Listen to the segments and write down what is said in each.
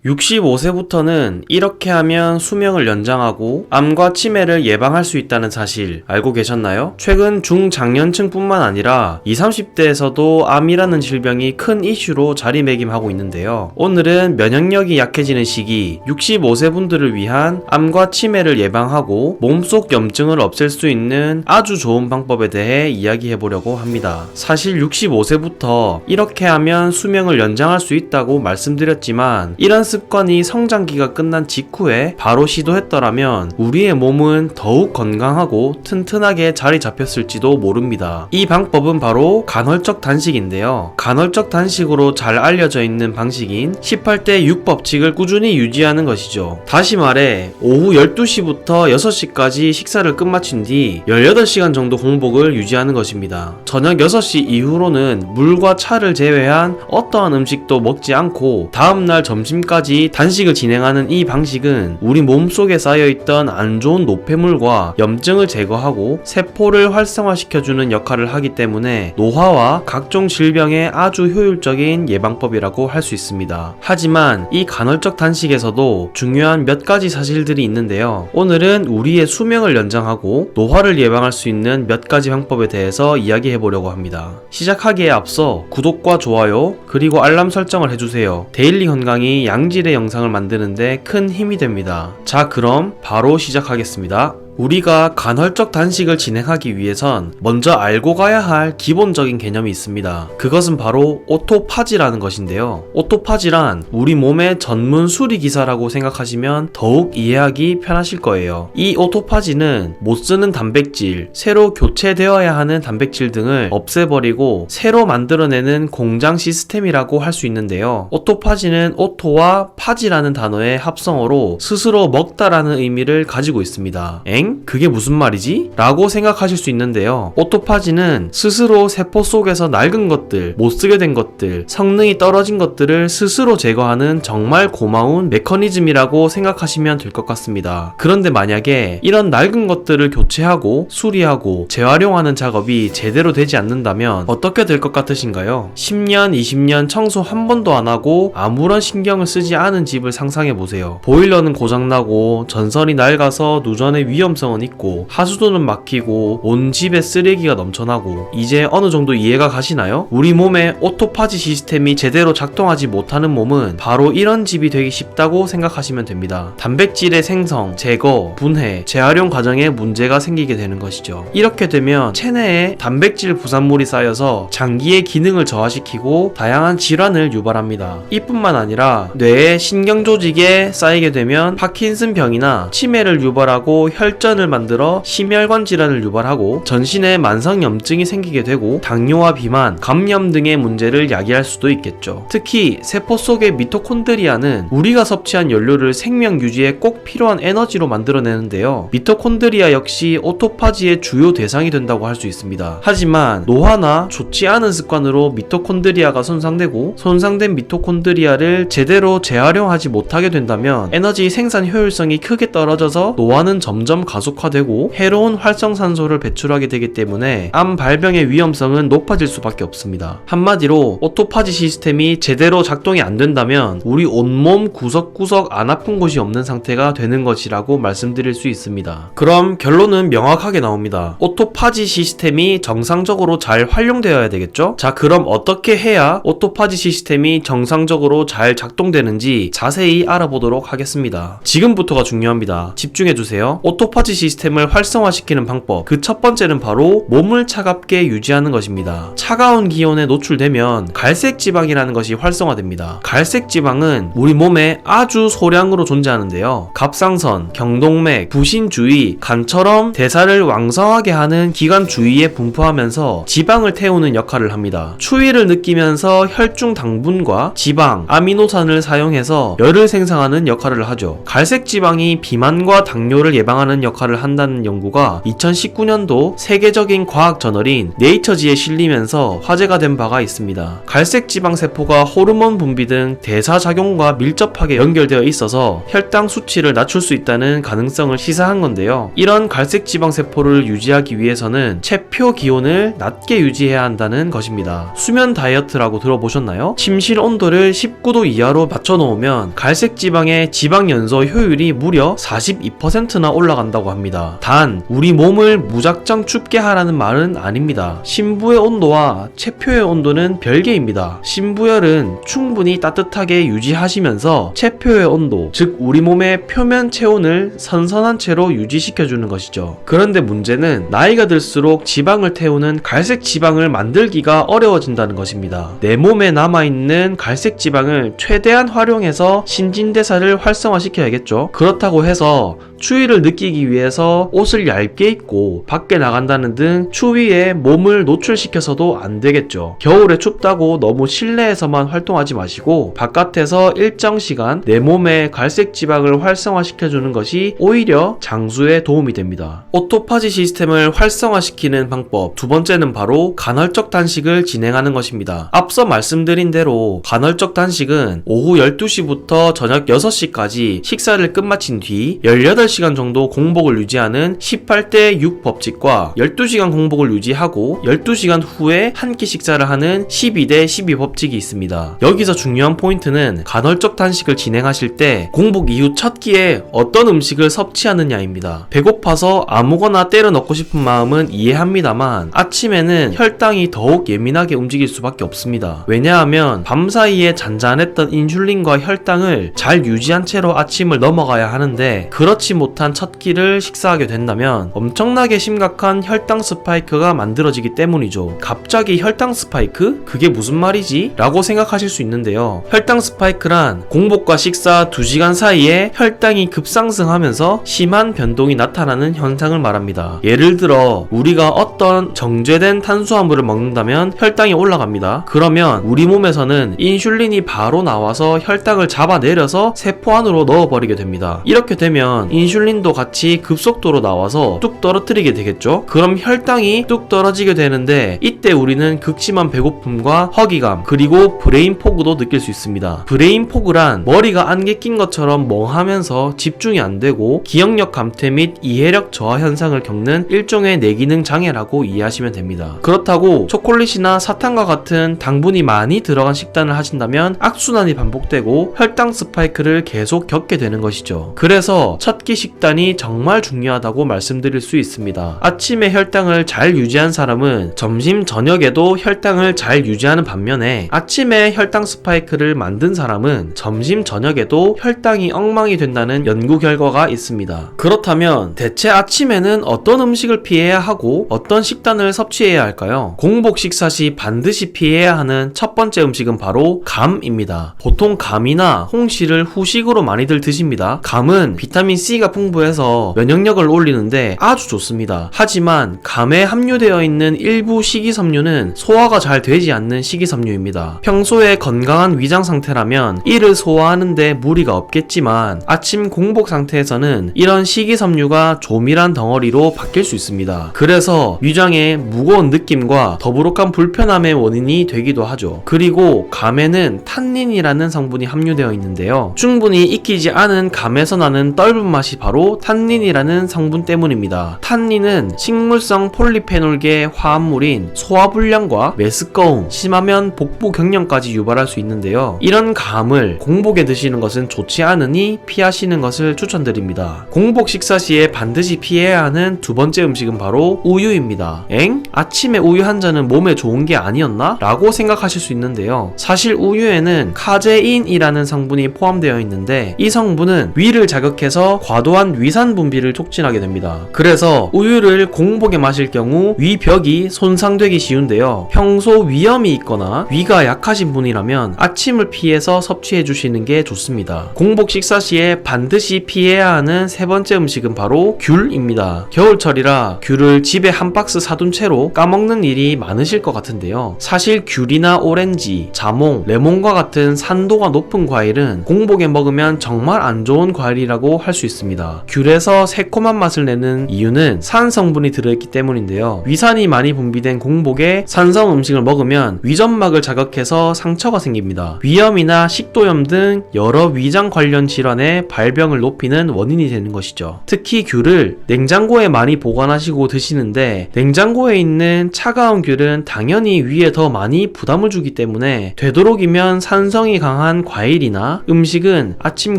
65세부터는 이렇게 하면 수명을 연장하고 암과 치매를 예방할 수 있다는 사실 알고 계셨나요? 최근 중장년층뿐만 아니라 20, 30대에서도 암이라는 질병이 큰 이슈로 자리매김하고 있는데요. 오늘은 면역력이 약해지는 시기 65세 분들을 위한 암과 치매를 예방하고 몸속 염증을 없앨 수 있는 아주 좋은 방법에 대해 이야기해보려고 합니다. 사실 65세부터 이렇게 하면 수명을 연장할 수 있다고 말씀드렸지만 이런 습관이 성장기가 끝난 직후에 바로 시도했더라면 우리의 몸은 더욱 건강하고 튼튼하게 자리 잡혔을지도 모릅니다. 이 방법은 바로 간헐적 단식인데요. 간헐적 단식으로 잘 알려져 있는 방식인 18대 6 법칙을 꾸준히 유지하는 것이죠. 다시 말해 오후 12시부터 6시까지 식사를 끝마친 뒤 18시간 정도 공복을 유지하는 것입니다. 저녁 6시 이후로는 물과 차를 제외한 어떠한 음식도 먹지 않고 다음날 점심까지 단식을 진행하는 이 방식은 우리 몸속에 쌓여있던 안 좋은 노폐물과 염증을 제거하고 세포를 활성화시켜주는 역할을 하기 때문에 노화와 각종 질병에 아주 효율적인 예방법이라고 할 수 있습니다. 하지만 이 간헐적 단식에서도 중요한 몇 가지 사실들이 있는데요. 오늘은 우리의 수명을 연장하고 노화를 예방할 수 있는 몇 가지 방법에 대해서 이야기해 보려고 합니다. 시작하기에 앞서 구독과 좋아요 그리고 알람 설정을 해주세요. 데일리 건강이 양질의 영상을 만드는데 큰 힘이 됩니다. 자, 그럼 바로 시작하겠습니다. 우리가 간헐적 단식을 진행하기 위해선 먼저 알고 가야 할 기본적인 개념이 있습니다. 그것은 바로 오토파지라는 것인데요. 오토파지란 우리 몸의 전문 수리기사라고 생각하시면 더욱 이해하기 편하실 거예요. 이 오토파지는 못쓰는 단백질, 새로 교체되어야 하는 단백질 등을 없애버리고 새로 만들어내는 공장 시스템이라고 할 수 있는데요. 오토파지는 오토와 파지라는 단어의 합성어로 스스로 먹다라는 의미를 가지고 있습니다. 그게 무슨 말이지? 라고 생각하실 수 있는데요. 오토파지는 스스로 세포 속에서 낡은 것들, 못쓰게 된 것들, 성능이 떨어진 것들을 스스로 제거하는 정말 고마운 메커니즘이라고 생각하시면 될 것 같습니다. 그런데 만약에 이런 낡은 것들을 교체하고 수리하고 재활용하는 작업이 제대로 되지 않는다면 어떻게 될 것 같으신가요? 10년, 20년 청소 한 번도 안 하고 아무런 신경을 쓰지 않은 집을 상상해보세요. 보일러는 고장나고 전선이 낡아서 누전의 위험성은 있고 하수도는 막히고 온 집에 쓰레기가 넘쳐나고 이제 어느 정도 이해가 가시나요? 우리 몸의 오토파지 시스템이 제대로 작동하지 못하는 몸은 바로 이런 집이 되기 쉽다고 생각하시면 됩니다. 단백질의 생성, 제거, 분해, 재활용 과정에 문제가 생기게 되는 것이죠. 이렇게 되면 체내에 단백질 부산물이 쌓여서 장기의 기능을 저하시키고 다양한 질환을 유발합니다. 이뿐만 아니라 뇌의 신경조직에 쌓이게 되면 파킨슨병이나 치매를 유발하고 혈전을 만들어 심혈관 질환을 유발하고 전신에 만성염증이 생기게 되고 당뇨와 비만, 감염 등의 문제를 야기할 수도 있겠죠. 특히 세포 속의 미토콘드리아는 우리가 섭취한 연료를 생명 유지에 꼭 필요한 에너지로 만들어내는데요. 미토콘드리아 역시 오토파지의 주요 대상이 된다고 할 수 있습니다. 하지만 노화나 좋지 않은 습관으로 미토콘드리아가 손상되고 손상된 미토콘드리아를 제대로 재활용하지 못하게 된다면 에너지 생산 효율성이 크게 떨어져서 노화는 점점 가속화되고 해로운 활성산소를 배출하게 되기 때문에 암 발병의 위험성은 높아질 수밖에 없습니다. 한마디로 오토파지 시스템이 제대로 작동이 안 된다면 우리 온몸 구석구석 안 아픈 곳이 없는 상태가 되는 것이라고 말씀드릴 수 있습니다. 그럼 결론은 명확하게 나옵니다. 오토파지 시스템이 정상적으로 잘 활용되어야 되겠죠? 자, 그럼 어떻게 해야 오토파지 시스템이 정상적으로 잘 작동되는지 자세히 알아보도록 하겠습니다. 지금부터가 중요합니다. 집중해주세요. 오토파지 시스템을 활성화시키는 방법, 그 첫 번째는 바로 몸을 차갑게 유지하는 것입니다. 차가운 기온에 노출되면 갈색 지방이라는 것이 활성화됩니다. 갈색 지방은 우리 몸에 아주 소량으로 존재하는데요. 갑상선, 경동맥, 부신 주위, 간처럼 대사를 왕성하게 하는 기관 주위에 분포하면서 지방을 태우는 역할을 합니다. 추위를 느끼면서 혈중 당분과 지방, 아미노산을 사용해서 열을 생성하는 역할을 하죠. 갈색 지방이 비만과 당뇨를 예방하는 역할을 한다는 연구가 2019년도 세계적인 과학 저널인 네이처지에 실리면서 화제가 된 바가 있습니다. 갈색 지방 세포가 호르몬 분비 등 대사작용과 밀접하게 연결되어 있어서 혈당 수치를 낮출 수 있다는 가능성을 시사한 건데요. 이런 갈색 지방 세포를 유지하기 위해서는 체표 기온을 낮게 유지해야 한다는 것입니다. 수면 다이어트라고 들어보셨나요? 침실 온도를 19도 이하로 맞춰놓으면 갈색 지방의 지방 연소 효율이 무려 42%나 올라간다고 합니다. 단 우리 몸을 무작정 춥게 하라는 말은 아닙니다. 심부의 온도와 체표의 온도는 별개입니다. 심부열은 충분히 따뜻하게 유지하시면서 체표의 온도, 즉 우리 몸의 표면 체온을 선선한 채로 유지시켜주는 것이죠. 그런데 문제는 나이가 들수록 지방을 태우는 갈색 지방을 만들기가 어려워진다는 것입니다. 내 몸에 남아있는 갈색 지방을 최대한 활용해서 신진대사를 활성화시켜야겠죠. 그렇다고 해서 추위를 느끼기 위해서 옷을 얇게 입고 밖에 나간다는 등 추위에 몸을 노출시켜서도 안 되겠죠. 겨울에 춥다고 너무 실내에서만 활동하지 마시고 바깥에서 일정 시간 내 몸에 갈색 지방을 활성화시켜주는 것이 오히려 장수에 도움이 됩니다. 오토파지 시스템을 활성화시키는 방법 두 번째는 바로 간헐적 단식을 진행하는 것입니다. 앞서 말씀드린 대로 간헐적 단식은 오후 12시부터 저녁 6시까지 식사를 끝마친 뒤 18시간 정도 공복을 유지하는 18대 6 법칙과 12시간 공복을 유지하고 12시간 후에 한 끼 식사를 하는 12대 12 법칙이 있습니다. 여기서 중요한 포인트는 간헐적 단식을 진행하실 때 공복 이후 첫 끼에 어떤 음식을 섭취하느냐입니다. 배고파서 아무거나 때려 넣고 싶은 마음은 이해합니다만 아침에는 혈당이 더욱 예민하게 움직일 수밖에 없습니다. 왜냐하면 밤사이에 잔잔했던 인슐린과 혈당을 잘 유지한 채로 아침을 넘어가야 하는데 그렇지 못한 첫 끼를 식사하게 된다면 엄청나게 심각한 혈당 스파이크가 만들어지기 때문이죠. 갑자기 혈당 스파이크? 그게 무슨 말이지? 라고 생각하실 수 있는데요. 혈당 스파이크란 공복과 식사 2시간 사이에 혈당이 급상승하면서 심한 변동이 나타나는 현상을 말합니다. 예를 들어 우리가 어떤 정제된 탄수화물을 먹는다면 혈당이 올라갑니다. 그러면 우리 몸에서는 인슐린이 바로 나와서 혈당을 잡아내려서 세포 안으로 넣어버리게 됩니다. 이렇게 되면 인슐린도 같이 급속도로 나와서 뚝 떨어뜨리게 되겠죠? 그럼 혈당이 뚝 떨어지게 되는데 이때 우리는 극심한 배고픔과 허기감 그리고 브레인 포그도 느낄 수 있습니다. 브레인 포그란 머리가 안개 낀 것처럼 멍하면서 집중이 안 되고 기억력 감퇴 및 이해력 저하 현상을 겪는 일종의 뇌기능 장애라고 이해하시면 됩니다. 그렇다고 초콜릿이나 사탕과 같은 당분이 많이 들어간 식단을 하신다면 악순환이 반복되고 혈당 스파이크를 계속 겪게 되는 것이죠. 그래서 첫 끼 식단이 정말 중요하다고 말씀드릴 수 있습니다. 아침에 혈당을 잘 유지한 사람은 점심 저녁에도 혈당을 잘 유지하는 반면에 아침에 혈당 스파이크를 만든 사람은 점심 저녁에도 혈당이 엉망이 된다는 연구 결과가 있습니다. 그렇다면 대체 아침에는 어떤 음식을 피해야 하고 어떤 식단을 섭취해야 할까요? 공복 식사 시 반드시 피해야 하는 첫 번째 음식은 바로 감입니다. 보통 감이나 홍시를 후식으로 많이들 드십니다. 감은 비타민 C가 풍부해서 면역력을 올리는데 아주 좋습니다. 하지만 감에 함유되어 있는 일부 식이섬유는 소화가 잘 되지 않는 식이섬유입니다. 평소에 건강한 위장 상태라면 이를 소화하는데 무리가 없겠지만 아침 공복 상태에서는 이런 식이섬유가 조밀한 덩어리로 바뀔 수 있습니다. 그래서 위장의 무거운 느낌과 더부룩한 불편함의 원인이 되기도 하죠. 그리고 감에는 탄닌이라는 성분이 함유되어 있는데요. 충분히 익히지 않은 감에서 나는 떫은 맛이 바로 탄닌이라는 성분 때문입니다. 탄닌은 식물성 폴리페놀계 화합물인 소화불량과 메스꺼움, 심하면 복부 경련까지 유발할 수 있는데요. 이런 감을 공복에 드시는 것은 좋지 않으니 피하시는 것을 추천드립니다. 공복 식사 시에 반드시 피해야 하는 두 번째 음식은 바로 우유입니다. 엥? 아침에 우유 한 잔은 몸에 좋은 게 아니었나? 라고 생각하실 수 있는데요. 사실 우유에는 카제인이라는 성분이 포함되어 있는데 이 성분은 위를 자극해서 과도한 위산 분비를 촉진하게 됩니다. 그래서 우유를 공복에 마실 경우 위벽이 손상되기 쉬운데요. 평소 위염이 있거나 위가 약하신 분이라면 아침을 피해서 섭취해 주시는 게 좋습니다. 공복 식사 시에 반드시 피해야 하는 세 번째 음식은 바로 귤입니다. 겨울철이라 귤을 집에 한 박스 사둔 채로 까먹는 일이 많으실 것 같은데요. 사실 귤이나 오렌지, 자몽, 레몬과 같은 산도가 높은 과일은 공복에 먹으면 정말 안 좋은 과일이라고 할 수 있습니다. 있습니다. 귤에서 새콤한 맛을 내는 이유는 산 성분이 들어있기 때문인데요. 위산이 많이 분비된 공복에 산성 음식을 먹으면 위점막을 자극해서 상처가 생깁니다. 위염이나 식도염 등 여러 위장 관련 질환의 발병을 높이는 원인이 되는 것이죠. 특히 귤을 냉장고에 많이 보관하시고 드시는데 냉장고에 있는 차가운 귤은 당연히 위에 더 많이 부담을 주기 때문에 되도록이면 산성이 강한 과일이나 음식은 아침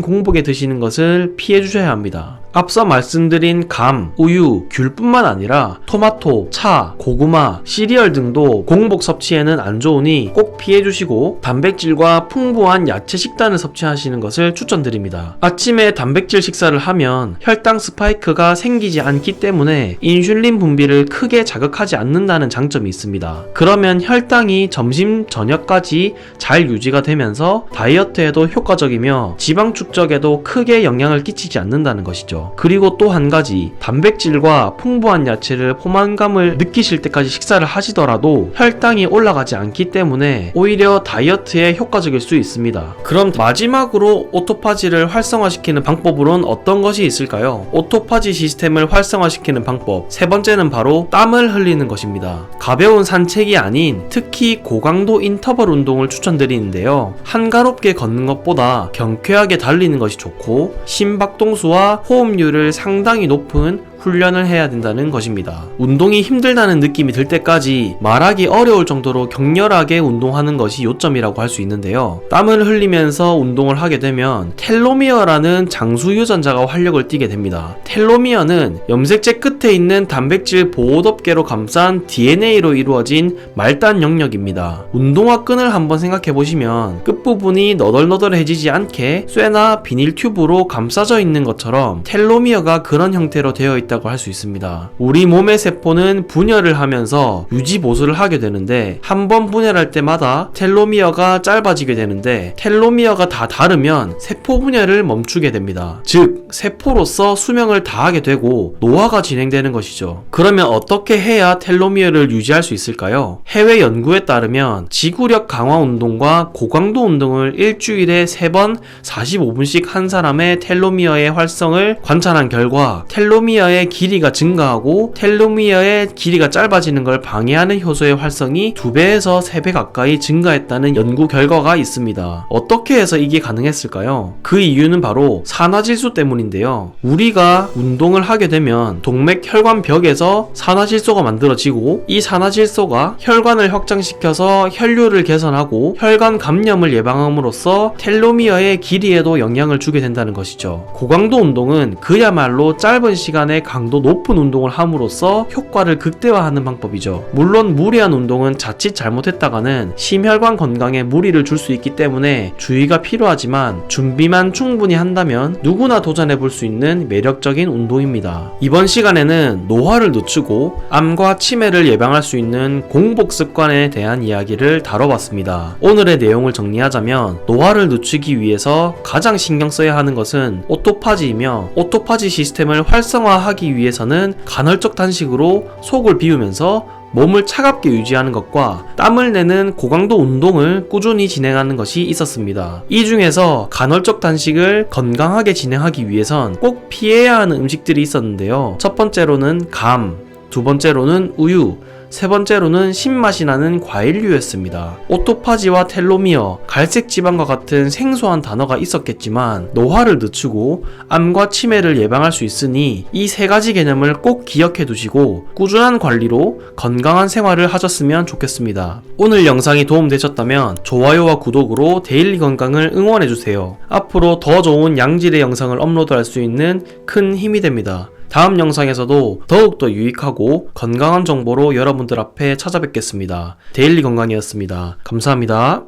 공복에 드시는 것을 피해 주셔야 합니다. 앞서 말씀드린 감, 우유, 귤뿐만 아니라 토마토, 차, 고구마, 시리얼 등도 공복 섭취에는 안 좋으니 꼭 피해주시고 단백질과 풍부한 야채 식단을 섭취하시는 것을 추천드립니다. 아침에 단백질 식사를 하면 혈당 스파이크가 생기지 않기 때문에 인슐린 분비를 크게 자극하지 않는다는 장점이 있습니다. 그러면 혈당이 점심, 저녁까지 잘 유지가 되면서 다이어트에도 효과적이며 지방 축적에도 크게 영향을 끼치지 않는다는 것이죠. 그리고 또 한 가지, 단백질과 풍부한 야채를 포만감을 느끼실 때까지 식사를 하시더라도 혈당이 올라가지 않기 때문에 오히려 다이어트에 효과적일 수 있습니다. 그럼 마지막으로 오토파지를 활성화시키는 방법으로는 어떤 것이 있을까요? 오토파지 시스템을 활성화시키는 방법, 세 번째는 바로 땀을 흘리는 것입니다. 가벼운 산책이 아닌 특히 고강도 인터벌 운동을 추천드리는데요. 한가롭게 걷는 것보다 경쾌하게 달리는 것이 좋고 심박동수와 호흡률을 상당히 높은 훈련을 해야 된다는 것입니다. 운동이 힘들다는 느낌이 들 때까지 말하기 어려울 정도로 격렬하게 운동하는 것이 요점이라고 할 수 있는데요. 땀을 흘리면서 운동을 하게 되면 텔로미어라는 장수 유전자가 활력을 띠게 됩니다. 텔로미어는 염색체 끝에 있는 단백질 보호덮개로 감싼 DNA로 이루어진 말단 영역입니다. 운동화 끈을 한번 생각해 보시면 끝부분이 너덜너덜해지지 않게 쇠나 비닐 튜브로 감싸져 있는 것처럼 텔로미어가 그런 형태로 되어 있다고 할 수 있습니다. 우리 몸의 세포는 분열을 하면서 유지 보수를 하게 되는데 한 번 분열할 때마다 텔로미어가 짧아지게 되는데 텔로미어가 다 다르면 세포 분열을 멈추게 됩니다. 즉 세포로서 수명을 다하게 되고 노화가 진행되는 것이죠. 그러면 어떻게 해야 텔로미어를 유지할 수 있을까요? 해외 연구에 따르면 지구력 강화 운동과 고강도 운동을 일주일에 3번 45분씩 한 사람의 텔로미어의 활성을 관찰한 결과 텔로미어의 길이가 증가하고 텔로미어의 길이가 짧아지는 걸 방해하는 효소의 활성이 2배에서 3배 가까이 증가했다는 연구 결과가 있습니다. 어떻게 해서 이게 가능했을까요? 그 이유는 바로 산화질소 때문인데요. 우리가 운동을 하게 되면 동맥혈관 벽에서 산화질소가 만들어지고 이 산화질소가 혈관을 확장시켜서 혈류를 개선하고 혈관 감염을 예방함으로써 텔로미어의 길이에도 영향을 주게 된다는 것이죠. 고강도 운동은 그야말로 짧은 시간에 강도 높은 운동을 함으로써 효과를 극대화하는 방법이죠. 물론 무리한 운동은 자칫 잘못했다가는 심혈관 건강에 무리를 줄 수 있기 때문에 주의가 필요하지만 준비만 충분히 한다면 누구나 도전해볼 수 있는 매력적인 운동입니다. 이번 시간에는 노화를 늦추고 암과 치매를 예방할 수 있는 공복 습관에 대한 이야기를 다뤄봤습니다. 오늘의 내용을 정리하자면 노화를 늦추기 위해서 가장 신경 써야 하는 것은 오토파지이며 오토파지 시스템을 활성화하기 위해서는 간헐적 단식으로 속을 비우면서 몸을 차갑게 유지하는 것과 땀을 내는 고강도 운동을 꾸준히 진행하는 것이 있었습니다. 이 중에서 간헐적 단식을 건강하게 진행하기 위해선 꼭 피해야 하는 음식들이 있었는데요. 첫 번째로는 감, 두 번째로는 우유, 세 번째로는 신맛이 나는 과일류였습니다. 오토파지와 텔로미어, 갈색 지방과 같은 생소한 단어가 있었겠지만 노화를 늦추고 암과 치매를 예방할 수 있으니 이 세 가지 개념을 꼭 기억해 두시고 꾸준한 관리로 건강한 생활을 하셨으면 좋겠습니다. 오늘 영상이 도움되셨다면 좋아요와 구독으로 데일리 건강을 응원해 주세요. 앞으로 더 좋은 양질의 영상을 업로드할 수 있는 큰 힘이 됩니다. 다음 영상에서도 더욱더 유익하고 건강한 정보로 여러분들 앞에 찾아뵙겠습니다. 데일리 건강이었습니다. 감사합니다.